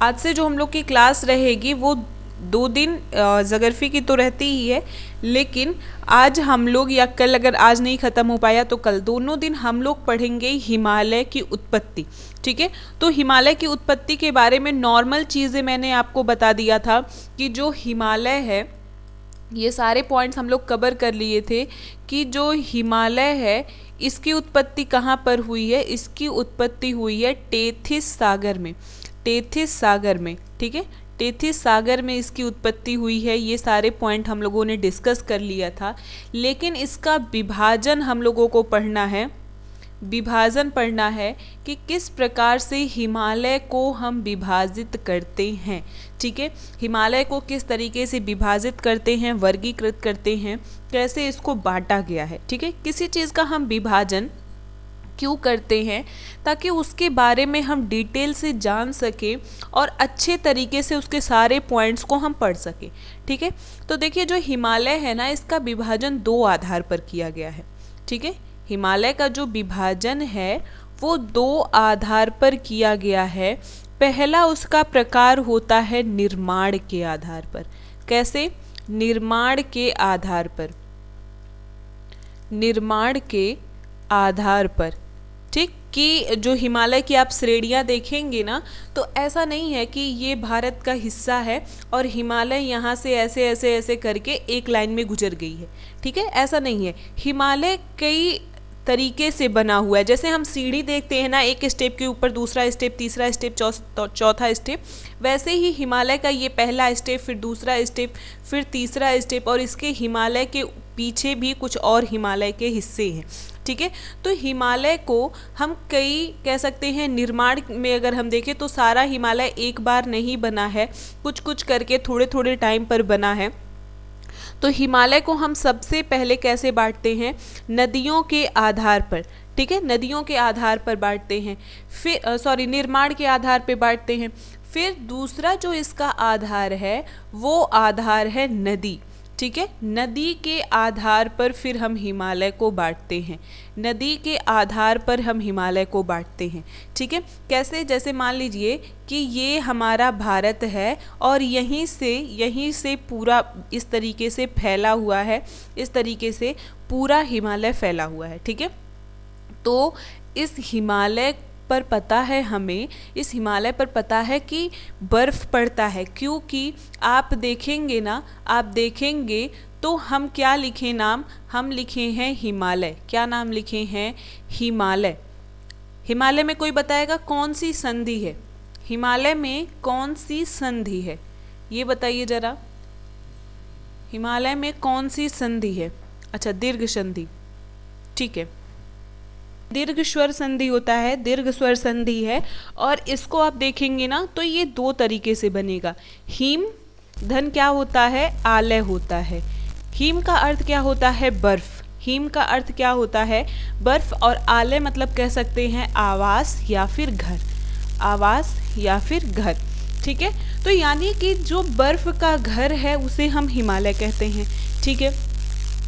आज से जो हम लोग की क्लास रहेगी वो 2 दिन जोग्राफी की तो रहती ही है, लेकिन आज हम लोग या कल अगर आज नहीं ख़त्म हो पाया तो कल, दोनों दिन हम लोग पढ़ेंगे हिमालय की उत्पत्ति। ठीक है, तो हिमालय की उत्पत्ति के बारे में नॉर्मल चीज़ें मैंने आपको बता दिया था कि जो हिमालय है, ये सारे पॉइंट्स हम लोग कवर कर लिए थे कि जो हिमालय है इसकी उत्पत्ति कहाँ पर हुई है। इसकी उत्पत्ति हुई है टेथिस सागर में, टेथिस सागर में। ठीक है, टेथिस सागर में इसकी उत्पत्ति हुई है। ये सारे पॉइंट हम लोगों ने डिस्कस कर लिया था, लेकिन इसका विभाजन हम लोगों को पढ़ना है, विभाजन पढ़ना है कि किस प्रकार से हिमालय को हम विभाजित करते हैं। ठीक है, हिमालय को किस तरीके से विभाजित करते हैं, वर्गीकृत करते हैं, कैसे इसको बांटा गया है। ठीक है, किसी चीज़ का हम विभाजन क्यों करते हैं, ताकि उसके बारे में हम डिटेल से जान सकें और अच्छे तरीके से उसके सारे पॉइंट्स को हम पढ़ सकें। ठीक है, तो देखिए जो हिमालय है ना, इसका विभाजन 2 आधार पर किया गया है। ठीक है, हिमालय का जो विभाजन है वो 2 आधार पर किया गया है। पहला उसका प्रकार होता है निर्माण के आधार पर। कैसे? निर्माण के आधार पर, निर्माण के आधार पर। ठीक, कि जो हिमालय की आप श्रेणियाँ देखेंगे ना, तो ऐसा नहीं है कि ये भारत का हिस्सा है और हिमालय यहाँ से ऐसे ऐसे ऐसे करके एक लाइन में गुजर गई है। ठीक है, ऐसा नहीं है। हिमालय कई तरीके से बना हुआ है। जैसे हम सीढ़ी देखते हैं ना, एक स्टेप के ऊपर दूसरा स्टेप, तीसरा स्टेप, चौथा स्टेप, वैसे ही हिमालय का ये पहला स्टेप, फिर दूसरा स्टेप, फिर तीसरा स्टेप, और इसके हिमालय के पीछे भी कुछ और हिमालय के हिस्से हैं। ठीक है, तो हिमालय को हम कई कह सकते हैं, निर्माण में अगर हम देखें तो सारा हिमालय एक बार नहीं बना है, कुछ कुछ करके थोड़े थोड़े टाइम पर बना है। तो हिमालय को हम सबसे पहले कैसे बांटते हैं? नदियों के आधार पर। ठीक है, नदियों के आधार पर बांटते हैं, फिर निर्माण के आधार पर बांटते हैं। फिर दूसरा जो इसका आधार है वो आधार है नदी। ठीक है, नदी के आधार पर फिर हम हिमालय को बांटते हैं, नदी के आधार पर हम हिमालय को बांटते हैं। ठीक है, कैसे? जैसे मान लीजिए कि ये हमारा भारत है और यहीं से पूरा इस तरीके से फैला हुआ है, इस तरीके से पूरा हिमालय फैला हुआ है। ठीक है, तो इस हिमालय पर पता है हमें, इस हिमालय पर पता है कि बर्फ़ पड़ता है, क्योंकि आप देखेंगे ना, आप देखेंगे तो हम क्या लिखे नाम? हम लिखे हैं हिमालय। क्या नाम लिखे हैं? हिमालय। हिमालय में कोई बताएगा कौन सी संधि है? हिमालय में कौन सी संधि है, ये बताइए जरा। हिमालय में कौन सी संधि है? अच्छा, दीर्घ संधि। ठीक है, दीर्घ स्वर संधि होता है, दीर्घ स्वर संधि है। और इसको आप देखेंगे ना तो ये 2 तरीके से बनेगा। हिम धन क्या होता है? आलय होता है। हिम का अर्थ क्या होता है? बर्फ। हिम का अर्थ क्या होता है? बर्फ। और आलय मतलब कह सकते हैं आवास या फिर घर, आवास या फिर घर। ठीक है, तो यानी कि जो बर्फ का घर है उसे हम हिमालय कहते हैं। ठीक है,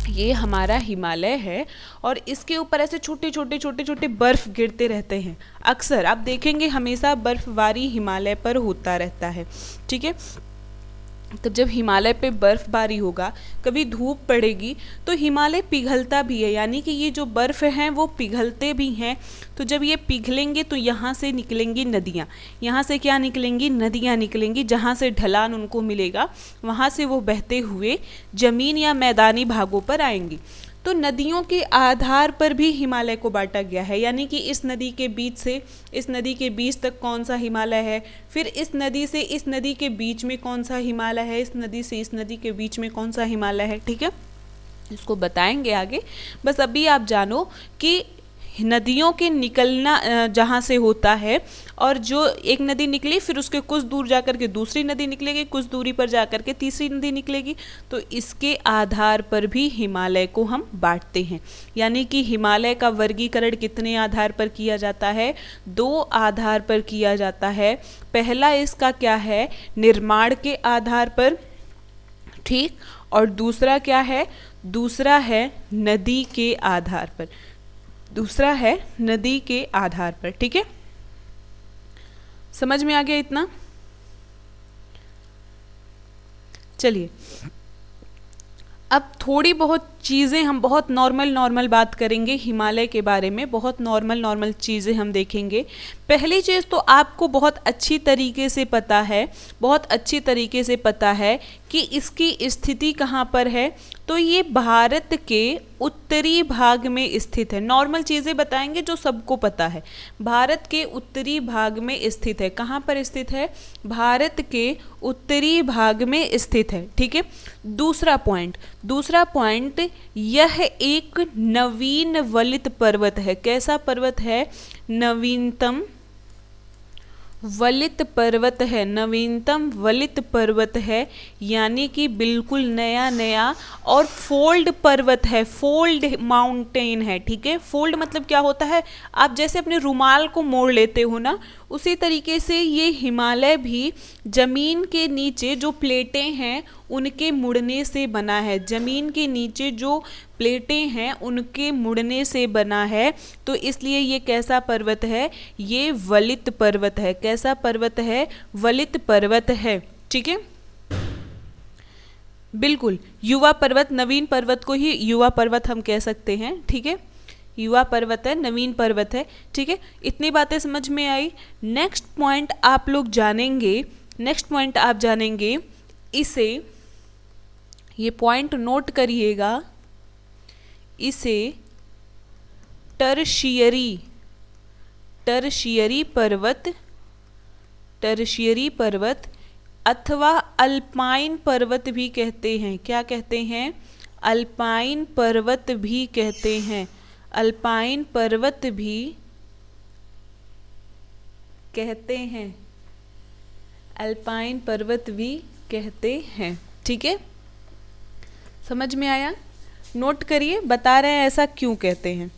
ये हमारा हिमालय है और इसके ऊपर ऐसे छोटे छोटे बर्फ़ गिरते रहते हैं। अक्सर आप देखेंगे हमेशा बर्फबारी हिमालय पर होता रहता है। ठीक है, तो जब हिमालय पे बर्फबारी होगा, कभी धूप पड़ेगी तो हिमालय पिघलता भी है, यानी कि ये जो बर्फ़ हैं वो पिघलते भी हैं। तो जब ये पिघलेंगे तो यहाँ से निकलेंगी नदियाँ। यहाँ से क्या निकलेंगी? नदियाँ निकलेंगी। जहाँ से ढलान उनको मिलेगा वहाँ से वो बहते हुए ज़मीन या मैदानी भागों पर आएंगी। तो नदियों के आधार पर भी हिमालय को बांटा गया है, यानी कि इस नदी के बीच से इस नदी के बीच तक कौन सा हिमालय है, फिर इस नदी से इस नदी के बीच में कौन सा हिमालय है, इस नदी से इस नदी के बीच में कौन सा हिमालय है। ठीक है, इसको बताएंगे आगे। बस अभी आप जानो कि नदियों के निकलना जहाँ से होता है, और जो एक नदी निकली फिर उसके कुछ दूर जाकर के दूसरी नदी निकलेगी, कुछ दूरी पर जाकर के तीसरी नदी निकलेगी, तो इसके आधार पर भी हिमालय को हम बांटते हैं। यानी कि हिमालय का वर्गीकरण कितने आधार पर किया जाता है? 2 आधार पर किया जाता है। पहला इसका क्या है? निर्माण के आधार पर। ठीक, और दूसरा क्या है? दूसरा है नदी के आधार पर, दूसरा है नदी के आधार पर। ठीक है, समझ में आ गया इतना? चलिए अब थोड़ी बहुत चीज़ें हम बहुत नॉर्मल बात करेंगे हिमालय के बारे में, बहुत नॉर्मल चीज़ें हम देखेंगे। पहली चीज़ तो आपको बहुत अच्छी तरीके से पता है, बहुत अच्छी तरीके से पता है कि इसकी स्थिति कहाँ पर है। तो ये भारत के उत्तरी भाग में स्थित है। नॉर्मल चीज़ें बताएंगे जो सबको पता है। भारत के उत्तरी भाग में स्थित है। कहाँ पर स्थित है? भारत के उत्तरी भाग में स्थित है। ठीक है। दूसरा पॉइंट, यह एक नवीन वलित पर्वत है। कैसा पर्वत है? नवीनतम वलित पर्वत है। नवीनतम वलित पर्वत है, यानी कि बिल्कुल नया और फोल्ड पर्वत है, फोल्ड माउंटेन है। ठीक है। फोल्ड मतलब क्या होता है? आप जैसे अपने रुमाल को मोड़ लेते हो ना, उसी तरीके से ये हिमालय भी जमीन के नीचे जो प्लेटें हैं उनके मुड़ने से बना है। जमीन के नीचे जो प्लेटें हैं उनके मुड़ने से बना है। तो इसलिए ये कैसा पर्वत है? ये वलित पर्वत है। कैसा पर्वत है? वलित पर्वत है। ठीक है। बिल्कुल युवा पर्वत, नवीन पर्वत को ही युवा पर्वत हम कह सकते हैं। ठीक है। युवा पर्वत है, नवीन पर्वत है। ठीक है। इतनी बातें समझ में आई। नेक्स्ट पॉइंट आप लोग जानेंगे, इसे, ये पॉइंट नोट करिएगा, इसे टर्शियरी पर्वत अथवा अल्पाइन पर्वत भी कहते हैं। क्या कहते हैं? अल्पाइन पर्वत भी कहते हैं। अल्पाइन पर्वत भी कहते हैं। अल्पाइन पर्वत भी कहते हैं। ठीक है। समझ में आया? नोट करिए, बता रहे हैं ऐसा क्यों कहते हैं।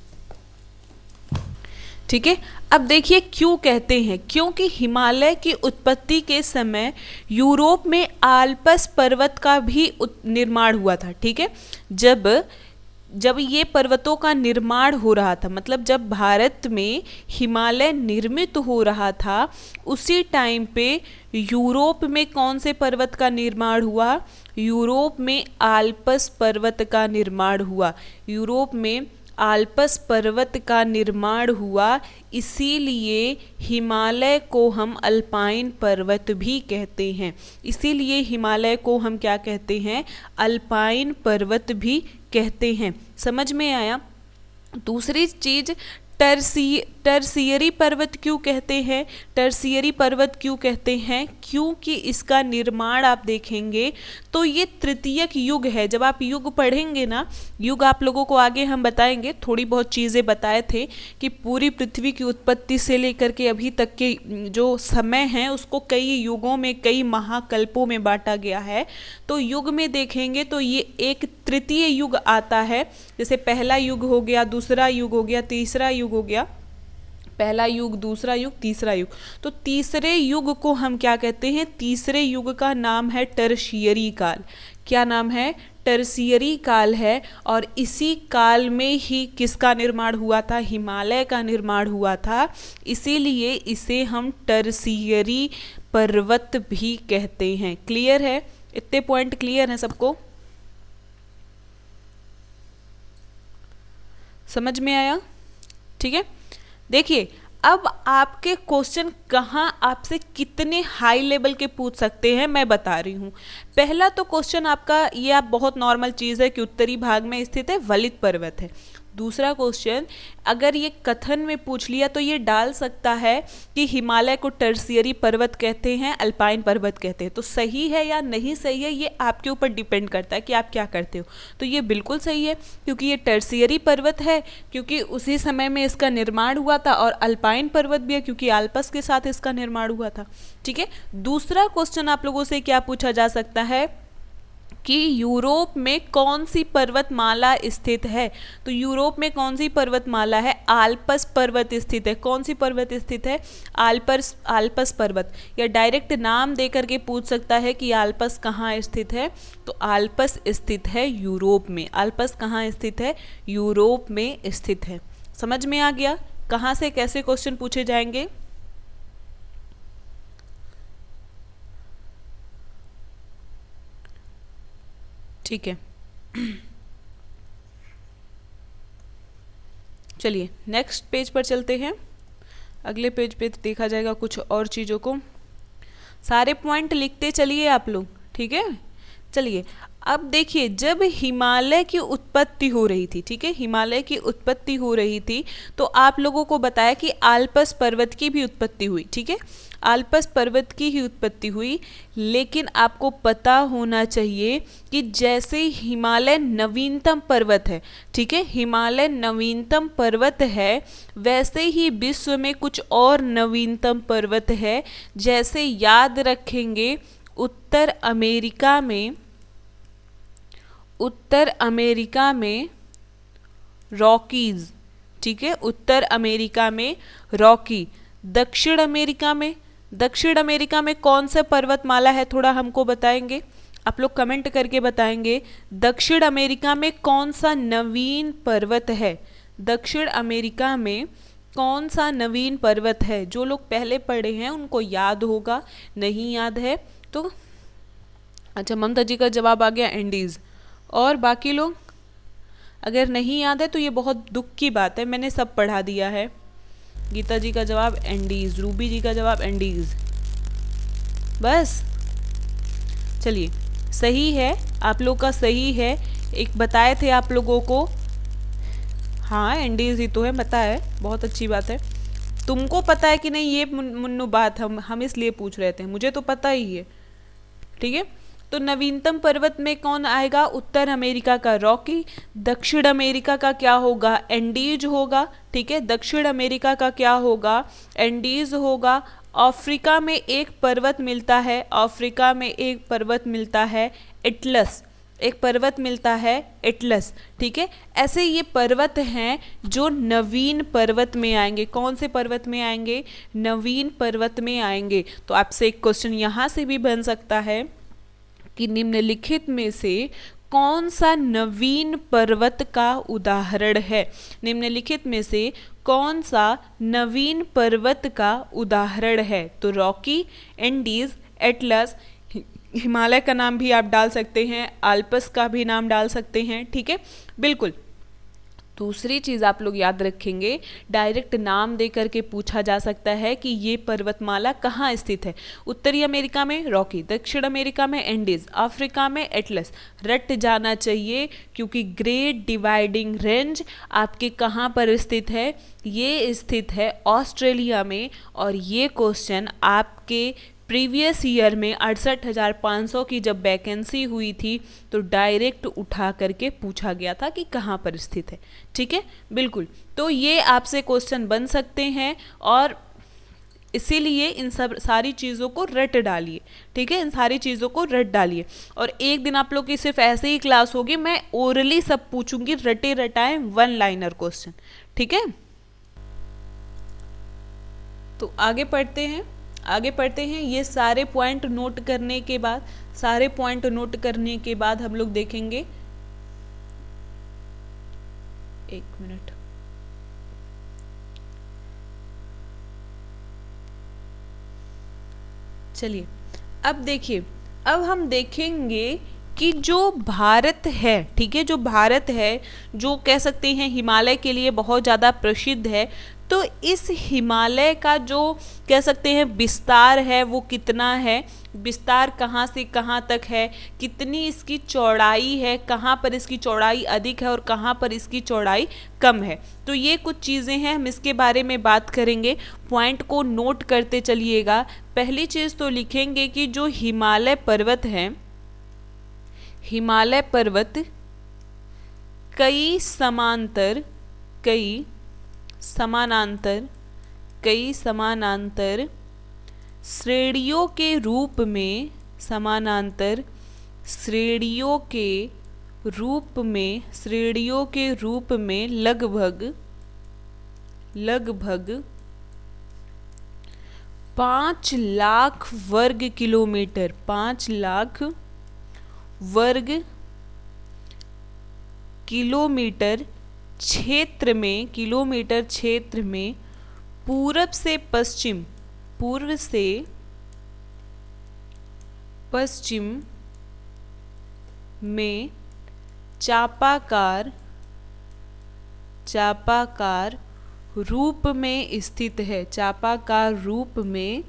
ठीक है। अब देखिए क्यों कहते हैं। क्योंकि हिमालय की उत्पत्ति के समय यूरोप में आल्प्स पर्वत का भी निर्माण हुआ था। ठीक है। जब ये पर्वतों का निर्माण हो रहा था, मतलब जब भारत में हिमालय निर्मित हो रहा था, उसी टाइम पे यूरोप में कौन से पर्वत का निर्माण हुआ? यूरोप में आल्प्स पर्वत का निर्माण हुआ। यूरोप में आल्प्स पर्वत का निर्माण हुआ, इसीलिए हिमालय को हम अल्पाइन पर्वत भी कहते हैं। इसीलिए हिमालय को हम क्या कहते हैं? अल्पाइन पर्वत भी कहते हैं। समझ में आया? दूसरी चीज, टर्सियरी पर्वत क्यों कहते हैं? टर्सियरी पर्वत क्यों कहते हैं? क्योंकि इसका निर्माण आप देखेंगे तो ये तृतीयक युग है। जब आप युग पढ़ेंगे ना, युग आप लोगों को आगे हम बताएंगे, थोड़ी बहुत चीज़ें बताए थे कि पूरी पृथ्वी की उत्पत्ति से लेकर के अभी तक के जो समय है उसको कई युगों में, कई महाकल्पों में बांटा गया है। तो युग में देखेंगे तो ये एक तृतीय युग आता है। जैसे पहला युग हो गया, दूसरा युग हो गया, तीसरा युग हो गया। पहला युग, दूसरा युग, तीसरा युग। तो तीसरे युग को हम क्या कहते हैं? तीसरे युग का नाम है टर्शियरी काल। क्या नाम है? टर्शियरी काल है। और इसी काल में ही किसका निर्माण हुआ था? हिमालय का निर्माण हुआ था। इसीलिए इसे हम टर्शियरी पर्वत भी कहते हैं। क्लियर है? इतने पॉइंट क्लियर हैं सबको? समझ में आया? ठीक है। देखिए अब आपके क्वेश्चन कहाँ आपसे कितने हाई लेवल के पूछ सकते हैं मैं बता रही हूँ। पहला तो क्वेश्चन आपका ये आप बहुत नॉर्मल चीज़ है कि उत्तरी भाग में स्थित है, वलित पर्वत है। दूसरा क्वेश्चन अगर ये कथन में पूछ लिया तो ये डाल सकता है कि हिमालय को टर्शियरी पर्वत कहते हैं, अल्पाइन पर्वत कहते हैं। तो सही है या नहीं सही है ये आपके ऊपर डिपेंड करता है कि आप क्या करते हो। तो ये बिल्कुल सही है क्योंकि ये टर्शियरी पर्वत है, क्योंकि उसी समय में इसका निर्माण हुआ था। और अल्पाइन पर्वत भी है क्योंकि आल्प्स के साथ इसका निर्माण हुआ था। ठीक है। दूसरा क्वेश्चन आप लोगों से क्या पूछा जा सकता है कि यूरोप में कौन सी पर्वतमाला स्थित है? तो यूरोप में कौन सी पर्वतमाला है? आल्प्स पर्वत स्थित है। कौन सी पर्वत स्थित है? आल्प्स पर्वत। या डायरेक्ट नाम दे करके पूछ सकता है कि आल्प्स कहाँ स्थित है? तो आल्प्स स्थित है यूरोप में। आल्प्स कहाँ स्थित है? यूरोप में स्थित है। समझ में आ गया कहाँ से कैसे क्वेश्चन पूछे जाएंगे? ठीक है। चलिए नेक्स्ट पेज पर चलते हैं। अगले पेज पे देखा जाएगा कुछ और चीज़ों को। सारे पॉइंट लिखते चलिए आप लोग, ठीक है। चलिए अब देखिए, जब हिमालय की उत्पत्ति हो रही थी, ठीक है, हिमालय की उत्पत्ति हो रही थी, तो आप लोगों को बताया कि आल्पस पर्वत की भी उत्पत्ति हुई, ठीक है, आल्पस पर्वत की ही उत्पत्ति हुई। लेकिन आपको पता होना चाहिए कि जैसे हिमालय नवीनतम पर्वत है, ठीक है, हिमालय नवीनतम पर्वत है, वैसे ही विश्व में कुछ और नवीनतम पर्वत है। जैसे याद रखेंगे, उत्तर अमेरिका में रॉकीज, ठीक है, उत्तर अमेरिका में रॉकी। दक्षिण अमेरिका में कौन सा पर्वतमाला है, थोड़ा हमको बताएंगे, आप लोग कमेंट करके बताएंगे। दक्षिण अमेरिका में कौन सा नवीन पर्वत है, दक्षिण अमेरिका में कौन सा नवीन पर्वत है? जो लोग पहले पढ़े हैं उनको याद होगा, नहीं याद है तो अच्छा, ममता जी का जवाब आ गया एंडीज। और बाकी लोग अगर नहीं याद है तो ये बहुत दुख की बात है, मैंने सब पढ़ा दिया है। गीता जी का जवाब एंडीज, रूबी जी का जवाब एंडीज, बस। चलिए सही है, आप लोग का सही है। एक बताए थे आप लोगों को, हाँ एंडीज ही तो है, पता है, बहुत अच्छी बात है। तुमको पता है कि नहीं ये मुन्नू बात हम इसलिए पूछ रहे थे, मुझे तो पता ही है, ठीक है। तो नवीनतम पर्वत में कौन आएगा? उत्तर अमेरिका का रॉकी। दक्षिण अमेरिका का क्या होगा? एंडीज होगा, ठीक है, दक्षिण अमेरिका का क्या होगा? एंडीज होगा। अफ्रीका में एक पर्वत मिलता है, अफ्रीका में एक पर्वत मिलता है एटलस, एक पर्वत मिलता है एटलस, ठीक है। ऐसे ये पर्वत हैं जो नवीन पर्वत में आएंगे। कौन से पर्वत में आएंगे? नवीन पर्वत में आएंगे। तो आपसे एक क्वेश्चन यहाँ से भी बन सकता है कि निम्नलिखित में से कौन सा नवीन पर्वत का उदाहरण है? निम्नलिखित में से कौन सा नवीन पर्वत का उदाहरण है? तो रॉकी, एंडीज, एटलस, हिमालय का नाम भी आप डाल सकते हैं, आल्पस का भी नाम डाल सकते हैं, ठीक है, बिल्कुल। दूसरी चीज़ आप लोग याद रखेंगे, डायरेक्ट नाम दे करके पूछा जा सकता है कि ये पर्वतमाला कहाँ स्थित है। उत्तरी अमेरिका में रॉकी, दक्षिण अमेरिका में एंडीज, अफ्रीका में एटलस। रट जाना चाहिए, क्योंकि ग्रेट डिवाइडिंग रेंज आपके कहाँ पर स्थित है? ये स्थित है ऑस्ट्रेलिया में। और ये क्वेश्चन आपके प्रीवियस ईयर में 68,500 की जब वैकेंसी हुई थी तो डायरेक्ट उठा करके पूछा गया था कि कहाँ पर स्थित है, ठीक है, बिल्कुल। तो ये आपसे क्वेश्चन बन सकते हैं और इसीलिए इन सब सारी चीज़ों को रट डालिए, ठीक है, इन सारी चीज़ों को रट डालिए। और एक दिन आप लोग की सिर्फ ऐसे ही क्लास होगी, मैं ओरली सब पूछूंगी, रटे रटाए वन लाइनर क्वेश्चन, ठीक है। तो आगे पढ़ते हैं। ये सारे पॉइंट नोट करने के बाद, हम लोग देखेंगे, एक मिनट, चलिए अब देखिए, अब हम देखेंगे कि जो भारत है, ठीक है, जो भारत है, जो कह सकते हैं हिमालय के लिए बहुत ज़्यादा प्रसिद्ध है, तो इस हिमालय का जो कह सकते हैं विस्तार है वो कितना है? विस्तार कहाँ से कहाँ तक है? कितनी इसकी चौड़ाई है? कहाँ पर इसकी चौड़ाई अधिक है और कहाँ पर इसकी चौड़ाई कम है? तो ये कुछ चीज़ें हैं, हम इसके बारे में बात करेंगे। पॉइंट को नोट करते चलिएगा। पहली चीज़ तो लिखेंगे कि जो हिमालय पर्वत हैं, हिमालय पर्वत कई समानांतर श्रेणियों के रूप में लगभग 5 लाख वर्ग किलोमीटर, 5 लाख वर्ग किलोमीटर क्षेत्र में पूर्व से पश्चिम में चापाकार रूप में स्थित है, चापाकार रूप में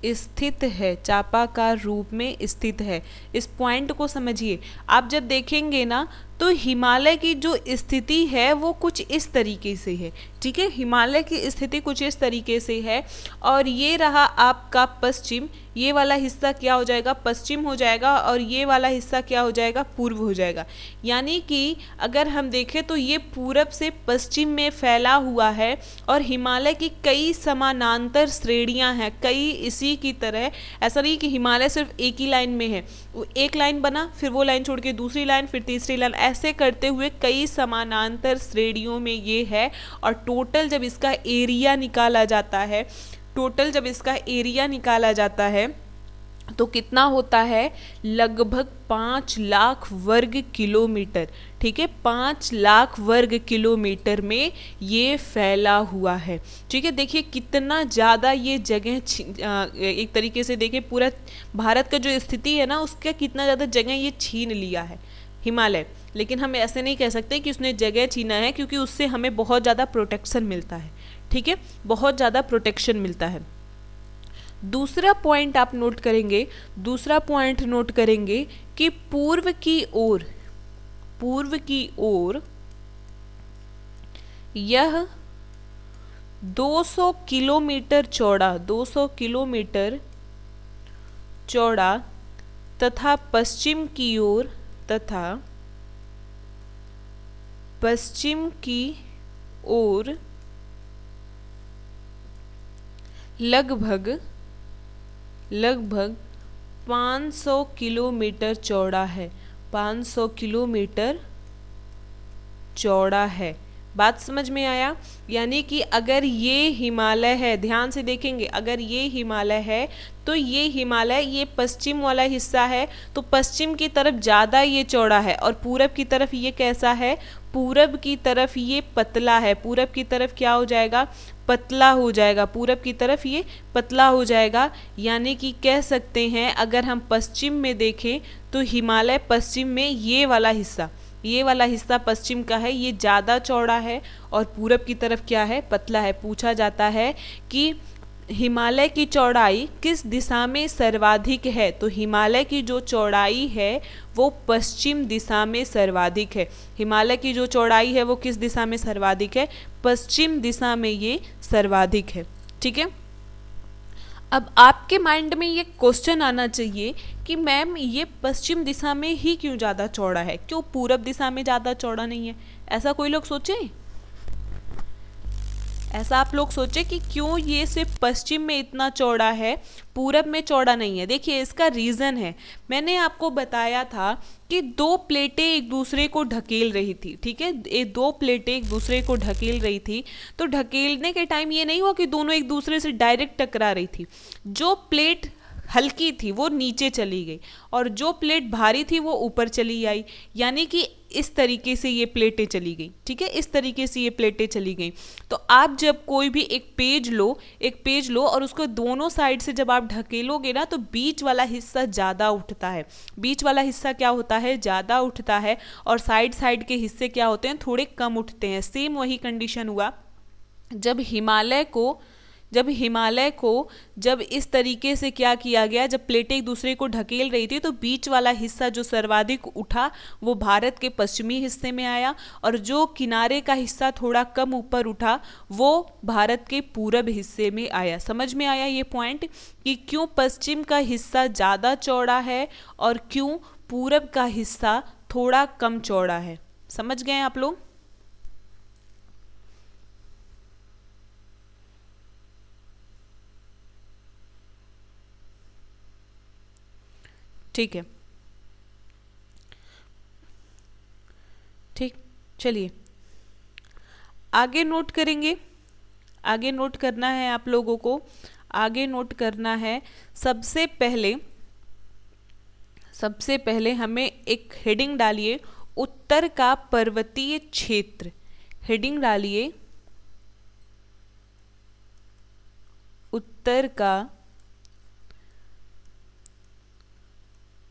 स्थित है, चापाकार रूप में स्थित है। इस पॉइंट को समझिए। आप जब देखेंगे ना तो हिमालय की जो स्थिति है वो कुछ इस तरीके से है, ठीक है। हिमालय की स्थिति कुछ इस तरीके से है और ये रहा आपका पश्चिम, ये वाला हिस्सा क्या हो जाएगा, पश्चिम हो जाएगा, और ये वाला हिस्सा क्या हो जाएगा, पूर्व हो जाएगा। यानी कि अगर हम देखें तो ये पूरब से पश्चिम में फैला हुआ है और हिमालय की कई समानांतर श्रेणियां हैं, कई इसी की तरह। ऐसा नहीं कि हिमालय सिर्फ एक ही लाइन में है, वो एक लाइन बना फिर वो लाइन छोड़ के दूसरी लाइन फिर तीसरी लाइन, ऐसे करते हुए कई समानांतर श्रेणियों में ये है। और टोटल जब इसका एरिया निकाला जाता है, टोटल जब इसका एरिया निकाला जाता है तो कितना होता है, लगभग 5 लाख वर्ग किलोमीटर, ठीक है। 5 लाख वर्ग किलोमीटर में ये फैला हुआ है, ठीक है। देखिए कितना ज़्यादा ये जगह एक तरीके से देखिए पूरा भारत का जो स्थिति है ना उसका कितना ज़्यादा जगह ये छीन लिया है हिमालय। लेकिन हम ऐसे नहीं कह सकते कि उसने जगह छीना है, क्योंकि उससे हमें बहुत ज़्यादा प्रोटेक्शन मिलता है, ठीक है, बहुत ज़्यादा प्रोटेक्शन मिलता है। दूसरा पॉइंट आप नोट करेंगे, दूसरा पॉइंट नोट करेंगे कि पूर्व की ओर यह 200 किलोमीटर चौड़ा, 200 किलोमीटर चौड़ा तथा पश्चिम की ओर, तथा पश्चिम की ओर लगभग 500 किलोमीटर चौड़ा है, 500 किलोमीटर चौड़ा है। बात समझ में आया। यानी कि अगर ये हिमालय है, ध्यान से देखेंगे, अगर ये हिमालय है तो ये हिमालय, ये पश्चिम वाला हिस्सा है तो पश्चिम की तरफ ज़्यादा ये चौड़ा है, और पूरब की तरफ ये कैसा है, पूरब की तरफ ये पतला है। पूरब की तरफ क्या हो जाएगा, पतला हो जाएगा, पूरब की तरफ ये पतला हो जाएगा। यानी कि कह सकते हैं अगर हम पश्चिम में देखें तो हिमालय पश्चिम में ये वाला हिस्सा पश्चिम का है, ये ज़्यादा चौड़ा है और पूरब की तरफ क्या है, पतला है। पूछा जाता है कि हिमालय की चौड़ाई किस दिशा में सर्वाधिक है, तो हिमालय की जो चौड़ाई है वो पश्चिम दिशा में सर्वाधिक है। हिमालय की जो चौड़ाई है वो किस दिशा में सर्वाधिक है, पश्चिम दिशा में ये सर्वाधिक है, ठीक है। अब आपके माइंड में ये क्वेश्चन आना चाहिए कि मैम ये पश्चिम दिशा में ही क्यों ज़्यादा चौड़ा है, क्यों पूरब दिशा में ज़्यादा चौड़ा नहीं है। ऐसा कोई लोग सोचे, ऐसा आप लोग सोचे कि क्यों ये सिर्फ पश्चिम में इतना चौड़ा है, पूरब में चौड़ा नहीं है। देखिए इसका रीज़न है, मैंने आपको बताया था कि 2 प्लेटें एक दूसरे को ढकेल रही थी, ठीक है। ये 2 प्लेटें एक दूसरे को ढकेल रही थी, तो ढकेलने के टाइम ये नहीं हुआ कि दोनों एक दूसरे से डायरेक्ट टकरा रही थी। जो प्लेट हल्की थी वो नीचे चली गई और जो प्लेट भारी थी वो ऊपर चली आई। यानी कि इस तरीके से ये प्लेटें चली गई, ठीक है, इस तरीके से ये प्लेटें चली गई। तो आप जब कोई भी एक पेज लो और उसको दोनों साइड से जब आप ढकेलोगे ना तो बीच वाला हिस्सा ज़्यादा उठता है। बीच वाला हिस्सा क्या होता है, ज़्यादा उठता है, और साइड के हिस्से क्या होते हैं, थोड़े कम उठते हैं। सेम वही कंडीशन हुआ जब हिमालय को जब इस तरीके से क्या किया गया, जब प्लेटें एक दूसरे को ढकेल रही थी तो बीच वाला हिस्सा जो सर्वाधिक उठा वो भारत के पश्चिमी हिस्से में आया, और जो किनारे का हिस्सा थोड़ा कम ऊपर उठा वो भारत के पूरब हिस्से में आया। समझ में आया ये पॉइंट कि क्यों पश्चिम का हिस्सा ज़्यादा चौड़ा है और क्यों पूरब का हिस्सा थोड़ा कम चौड़ा है। समझ गए आप लोग। ठीक है, ठीक, चलिए आगे नोट करेंगे। आगे नोट करना है आप लोगों को, आगे नोट करना है। सबसे पहले हमें एक हेडिंग डालिए, उत्तर का पर्वतीय क्षेत्र। हेडिंग डालिए, उत्तर का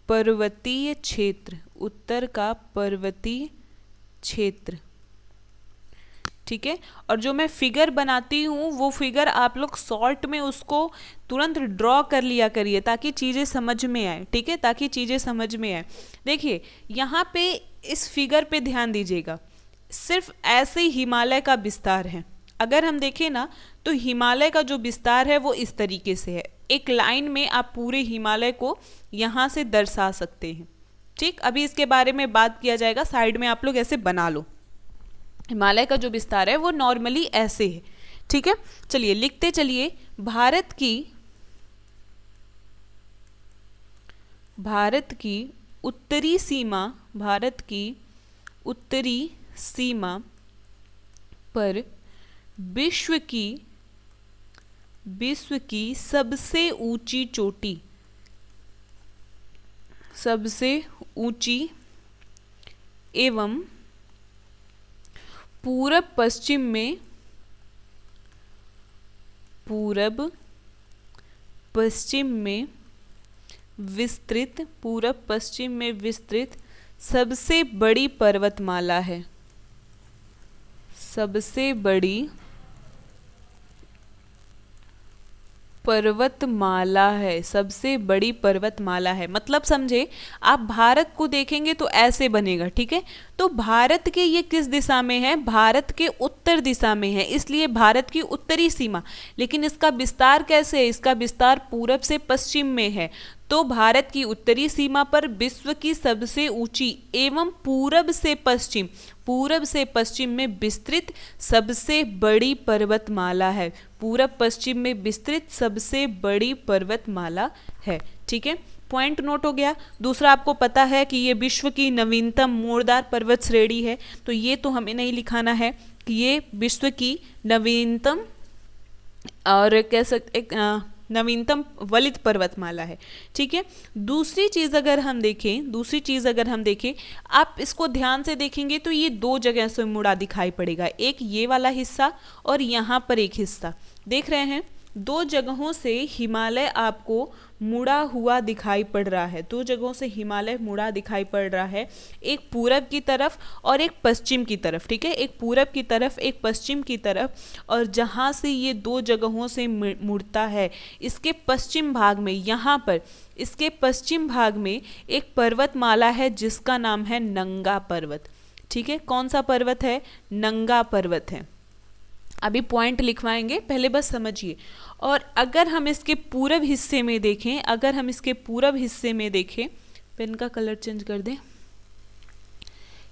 पर्वतीय क्षेत्र। उत्तर का पर्वतीय क्षेत्र। ठीक है, और जो मैं फिगर बनाती हूँ वो फिगर आप लोग शॉर्ट में उसको तुरंत ड्रॉ कर लिया करिए ताकि चीज़ें समझ में आए। ठीक है, ताकि चीज़ें समझ में आए। देखिए यहाँ पे इस फिगर पे ध्यान दीजिएगा, सिर्फ ऐसे ही हिमालय का विस्तार है। अगर हम देखें ना तो हिमालय का जो विस्तार है वो इस तरीके से है, एक लाइन में आप पूरे हिमालय को यहाँ से दर्शा सकते हैं। ठीक, अभी इसके बारे में बात किया जाएगा, साइड में आप लोग ऐसे बना लो। हिमालय का जो विस्तार है वो नॉर्मली ऐसे है। ठीक है, चलिए लिखते चलिए। भारत की उत्तरी सीमा, भारत की उत्तरी सीमा पर विश्व की सबसे ऊंची चोटी, सबसे ऊंची एवं पूरब पश्चिम में विस्तृत सबसे बड़ी पर्वतमाला है, सबसे बड़ी पर्वतमाला है, सबसे बड़ी पर्वतमाला है। मतलब समझे, आप भारत को देखेंगे तो ऐसे बनेगा। ठीक है, तो भारत के ये किस दिशा में है? भारत के उत्तर दिशा में है, इसलिए भारत की उत्तरी सीमा। लेकिन इसका विस्तार कैसे है? इसका विस्तार पूरब से पश्चिम में है। तो भारत की उत्तरी सीमा पर विश्व की सबसे ऊंची एवं पूरब से पश्चिम में विस्तृत सबसे बड़ी पर्वतमाला है। पूरब पश्चिम में विस्तृत सबसे बड़ी पर्वतमाला है। ठीक है, पॉइंट नोट हो गया। दूसरा, आपको पता है कि ये विश्व की नवीनतम मोड़दार पर्वत श्रेणी है, तो ये तो हमें नहीं लिखाना है कि ये विश्व की नवीनतम और कह सकते नवीनतम वलित पर्वतमाला है। ठीक है, दूसरी चीज़ अगर हम देखें, आप इसको ध्यान से देखेंगे तो ये दो जगह से मुड़ा दिखाई पड़ेगा, एक ये वाला हिस्सा और यहाँ पर एक हिस्सा देख रहे हैं। दो जगहों से हिमालय आपको मुड़ा हुआ दिखाई पड़ रहा है, दो जगहों से हिमालय मुड़ा दिखाई पड़ रहा है, एक पूरब की तरफ और एक पश्चिम की तरफ। ठीक है, एक पूरब की तरफ, एक पश्चिम की तरफ। और जहाँ से ये दो जगहों से मुड़ता है, इसके पश्चिम भाग में, यहाँ पर इसके पश्चिम भाग में एक पर्वतमाला है जिसका नाम है नंगा पर्वत। ठीक है, कौन सा पर्वत है? नंगा पर्वत है। अभी पॉइंट लिखवाएंगे, पहले बस समझिए। और अगर हम इसके पूरब हिस्से में देखें, पेन का कलर चेंज कर दें।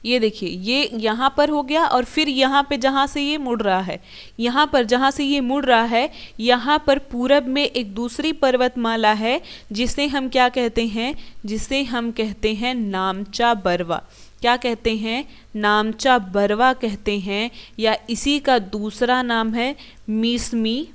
ये देखिए, ये यहाँ पर हो गया और फिर यहाँ पे जहाँ से ये मुड़ रहा है, यहाँ पर जहाँ से ये मुड़ रहा है, यहाँ पर पूरब में एक दूसरी पर्वतमाला है जिसे हम क्या कहते हैं? जिसे हम कहते हैं नामचा बरवा। क्या कहते हैं? नामचा बरवा कहते हैं, या इसी का दूसरा नाम है मीसमी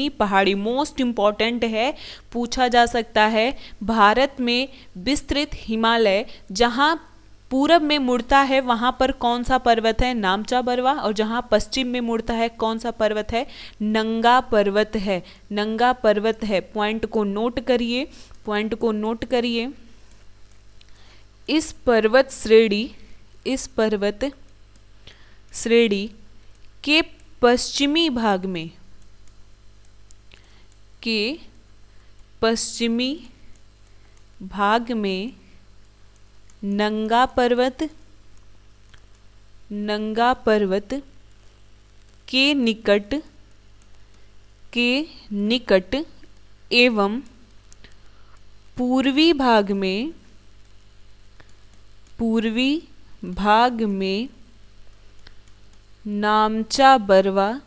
पहाड़ी। मोस्ट इम्पॉर्टेंट है, पूछा जा सकता है। भारत में विस्तृत हिमालय जहाँ पूरब में मुड़ता है वहाँ पर कौन सा पर्वत है? नामचा बरवा। और जहाँ पश्चिम में मुड़ता है कौन सा पर्वत है? नंगा पर्वत है, नंगा पर्वत है। पॉइंट को नोट करिए। इस पर्वत श्रेणी के पश्चिमी भाग में नंगा पर्वत के निकट एवं पूर्वी भाग में नामचा बरवा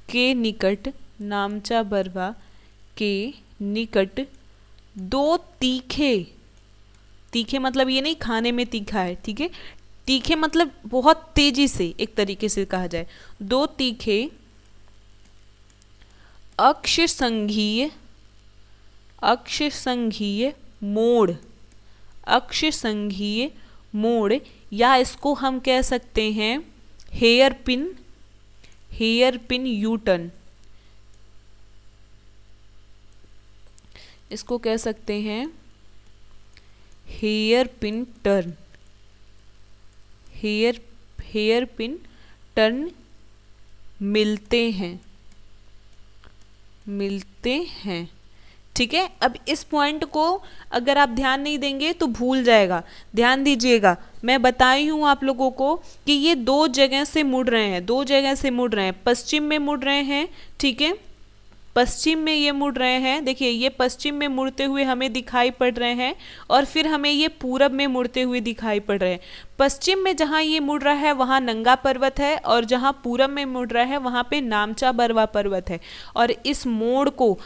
के निकट दो तीखे मतलब ये नहीं खाने में तीखा है। ठीक है, तीखे मतलब बहुत तेजी से, एक तरीके से कहा जाए, दो तीखे अक्ष संघीय मोड़, या इसको हम कह सकते हैं हेयर पिन यू टर्न। इसको कह सकते हैं hair pin turn. Hair pin turn मिलते हैं। ठीक है, अब इस पॉइंट को अगर आप ध्यान नहीं देंगे तो भूल जाएगा। ध्यान दीजिएगा, मैं बताई हूं आप लोगों को कि ये दो जगह से मुड़ रहे हैं, पश्चिम में मुड़ रहे हैं। ठीक है, पश्चिम में ये मुड़ रहे हैं। देखिए, ये पश्चिम में मुड़ते हुए हमें दिखाई पड़ रहे हैं और फिर हमें ये पूरब में मुड़ते हुए दिखाई पड़ रहे हैं। पश्चिम में जहाँ ये मुड़ रहा है वहाँ नंगा पर्वत है, और जहाँ पूरब में मुड़ रहा है वहाँ पे नामचा बरवा पर्वत है। और इस मोड़ को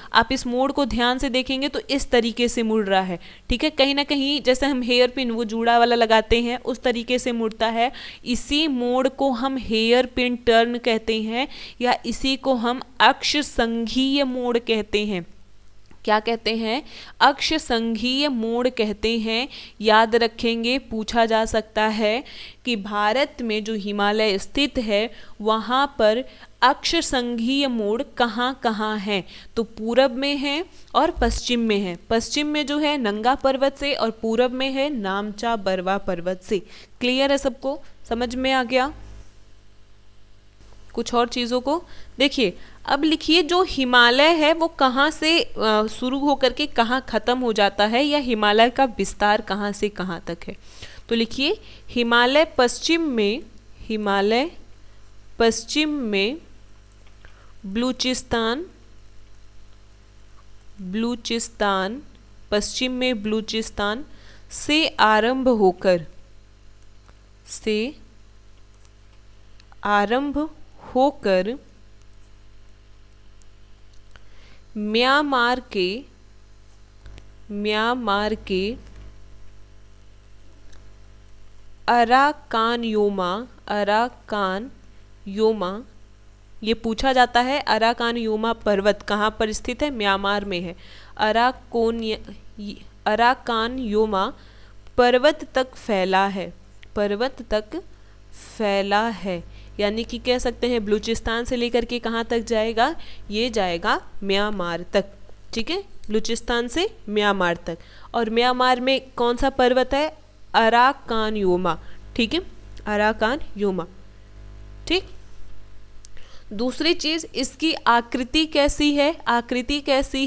ध्यान से देखेंगे तो इस तरीके से मुड़ रहा है। ठीक है, कहीं ना कहीं जैसे हम हेयर पिन वो जूड़ा वाला लगाते हैं उस तरीके से मुड़ता है। इसी मोड़ को हम हेयर पिन टर्न कहते हैं, या इसी को हम अक्ष संघीय मोड़ कहते हैं। क्या कहते हैं? अक्ष संघीय मोड़ कहते हैं। याद रखेंगे, पूछा जा सकता है कि भारत में जो हिमालय स्थित है वहाँ पर अक्ष संघीय मोड़ कहाँ कहाँ हैं? तो पूरब में है और पश्चिम में है। पश्चिम में जो है नंगा पर्वत से और पूरब में है नामचा बरवा पर्वत से। क्लियर है सबको? समझ में आ गया? कुछ और चीज़ों को देखिए। अब लिखिए, जो हिमालय है वो कहाँ से शुरू होकर के कहाँ ख़त्म हो जाता है, या हिमालय का विस्तार कहाँ से कहाँ तक है। तो लिखिए, हिमालय पश्चिम में बलूचिस्तान, पश्चिम में बलूचिस्तान से आरंभ होकर म्यांमार के अराकान योमा, ये पूछा जाता है। अराकान योमा पर्वत कहाँ पर स्थित है? म्यांमार में है। अराकान योमा पर्वत तक फैला है, यानी कि कह सकते हैं बलूचिस्तान से लेकर के कहाँ तक जाएगा? ये जाएगा म्यांमार तक। ठीक है, बलूचिस्तान से म्यांमार तक। और म्यांमार में कौन सा पर्वत है? Arakan Yoma. ठीक है, अराकान योमा। ठीक, दूसरी चीज, इसकी आकृति कैसी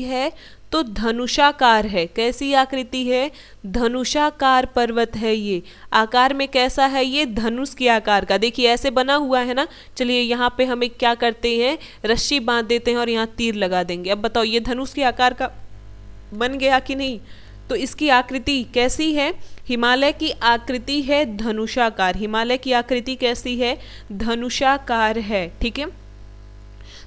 है? तो धनुषाकार है। कैसी आकृति है? धनुषाकार पर्वत है। ये आकार में कैसा है? ये धनुष के आकार का। देखिए ऐसे बना हुआ है ना। चलिए यहाँ पे हम एक क्या करते हैं, रस्सी बांध देते हैं और यहाँ तीर लगा देंगे। अब बताओ ये धनुष के आकार का बन गया कि नहीं? तो इसकी आकृति कैसी है? हिमालय की आकृति है धनुषाकार। हिमालय की आकृति कैसी है? धनुषाकार है। ठीक है,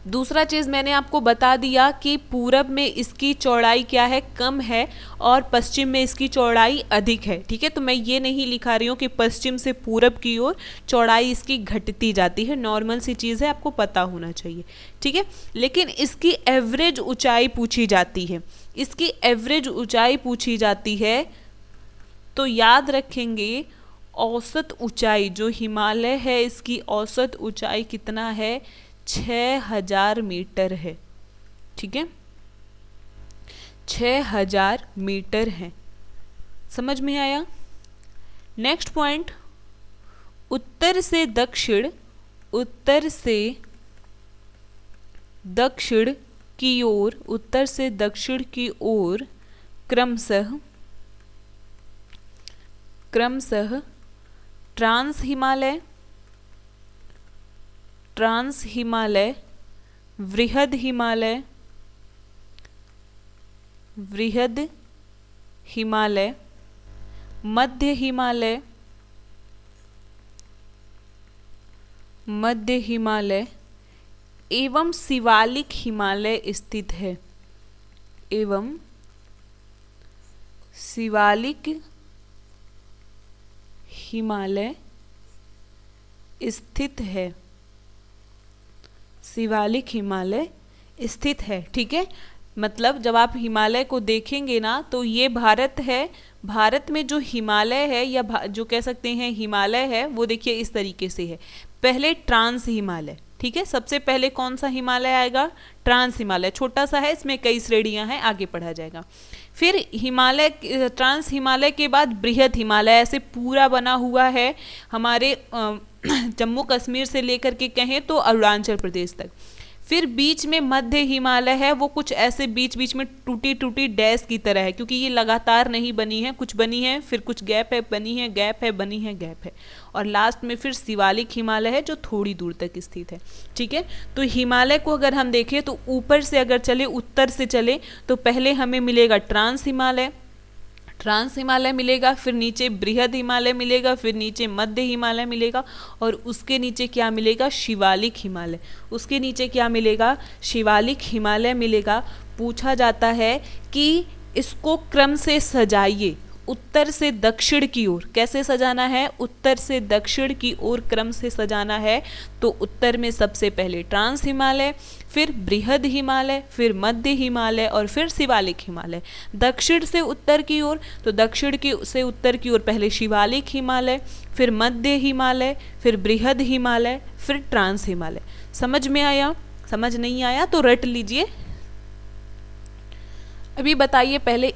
दूसरा चीज़ मैंने आपको बता दिया कि पूरब में इसकी चौड़ाई क्या है? कम है, और पश्चिम में इसकी चौड़ाई अधिक है। ठीक है, तो मैं ये नहीं लिखा रही हूँ कि पश्चिम से पूरब की ओर चौड़ाई इसकी घटती जाती है। नॉर्मल सी चीज़ है, आपको पता होना चाहिए। ठीक है, लेकिन इसकी एवरेज ऊंचाई पूछी जाती है। तो याद रखेंगे, औसत ऊंचाई जो हिमालय है इसकी औसत ऊंचाई कितना है? 6000 मीटर है। ठीक है, 6000 मीटर है। समझ में आया? नेक्स्ट पॉइंट, उत्तर से दक्षिण की ओर क्रमशः ट्रांस हिमालय, वृहद हिमालय, मध्य हिमालय एवं शिवालिक हिमालय स्थित है। शिवालिक हिमालय स्थित है। ठीक है, मतलब जब आप हिमालय को देखेंगे ना तो ये भारत है। भारत में जो हिमालय है, या जो कह सकते हैं हिमालय है, वो देखिए इस तरीके से है। पहले ट्रांस हिमालय, ठीक है, सबसे पहले कौन सा हिमालय आएगा? ट्रांस हिमालय, छोटा सा है, इसमें कई श्रेणियां हैं, आगे पढ़ा जाएगा। फिर हिमालय, ट्रांस हिमालय के बाद बृहद हिमालय, ऐसे पूरा बना हुआ है हमारे जम्मू कश्मीर से लेकर के कहें तो अरुणाचल प्रदेश तक। फिर बीच में मध्य हिमालय है, वो कुछ ऐसे बीच बीच में टूटी टूटी डैश की तरह है, क्योंकि ये लगातार नहीं बनी है, कुछ बनी है फिर कुछ गैप है, बनी है गैप है, बनी है गैप है। और लास्ट में फिर शिवालिक हिमालय है जो थोड़ी दूर तक स्थित है। ठीक है, तो हिमालय को अगर हम देखें तो ऊपर से अगर चले, उत्तर से चले, तो पहले हमें मिलेगा ट्रांस हिमालय, ट्रांस हिमालय मिलेगा, फिर नीचे बृहद हिमालय मिलेगा, फिर नीचे मध्य हिमालय मिलेगा, और उसके नीचे क्या मिलेगा? शिवालिक हिमालय। उसके नीचे क्या मिलेगा? शिवालिक हिमालय मिलेगा। पूछा जाता है कि इसको क्रम से सजाइए, उत्तर से दक्षिण की ओर कैसे सजाना है? उत्तर से दक्षिण की ओर क्रम से सजाना है। तो उत्तर में सबसे पहले ट्रांस हिमालय, फिर बृहद हिमालय, फिर मध्य हिमालय, और फिर शिवालिक हिमालय। दक्षिण से उत्तर की ओर, तो दक्षिण की से उत्तर की ओर पहले शिवालिक हिमालय, फिर मध्य हिमालय, फिर बृहद हिमालय, फिर ट्रांस हिमालय। समझ में आया? समझ नहीं आया तो रट लीजिए। अभी बताइए पहले